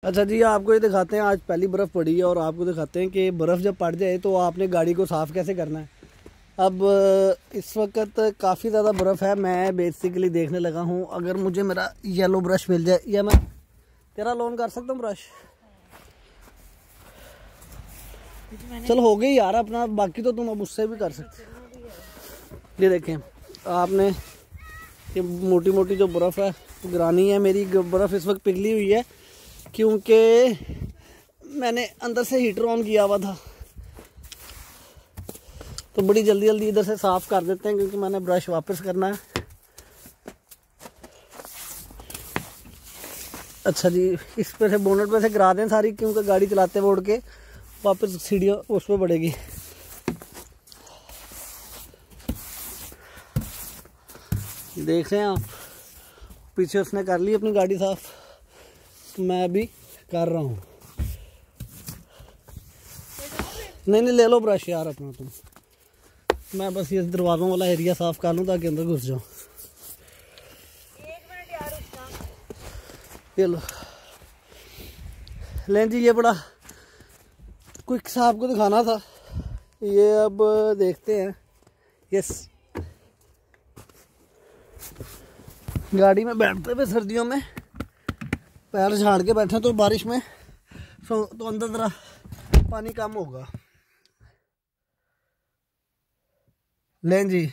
अच्छा जी, आपको ये दिखाते हैं, आज पहली बर्फ़ पड़ी है और आपको दिखाते हैं कि बर्फ़ जब पड़ जाए तो आपने गाड़ी को साफ़ कैसे करना है। अब इस वक्त काफ़ी ज़्यादा बर्फ़ है। मैं बेसिकली देखने लगा हूँ, अगर मुझे मेरा येलो ब्रश मिल जाए, या मैं तेरा लोन कर सकता हूँ ब्रश। चल हो गई यार अपना, बाकी तो तुम अब उससे भी कर सकते। ये देखें आपने, ये मोटी मोटी जो बर्फ़ है गिरानी है। मेरी बर्फ़ इस वक्त पिघली हुई है क्योंकि मैंने अंदर से हीटर ऑन किया हुआ था, तो बड़ी जल्दी जल्दी इधर से साफ़ कर देते हैं क्योंकि मैंने ब्रश वापस करना है। अच्छा जी, इस पे से बोनट पे से गिरा दें सारी, क्योंकि गाड़ी चलाते हुए उड़ के वापस सीढ़ियाँ उस पर पड़ेगी। देख रहे हैं आप, पीछे उसने कर ली अपनी गाड़ी साफ, तो मैं अभी कर रहा हूँ। नहीं ले लो ब्रश यार अपना तुम, मैं बस ये दरवाज़ों वाला एरिया साफ कर लूँ ताकि अंदर घुस जाऊँ। ये लो लें जी, ये बड़ा क्विक सा आपको दिखाना था। ये अब देखते हैं। यस, गाड़ी में बैठते हुए सर्दियों में पैर झाड़ के बैठे तो बारिश में तो अंदर जरा पानी कम होगा। लें जी।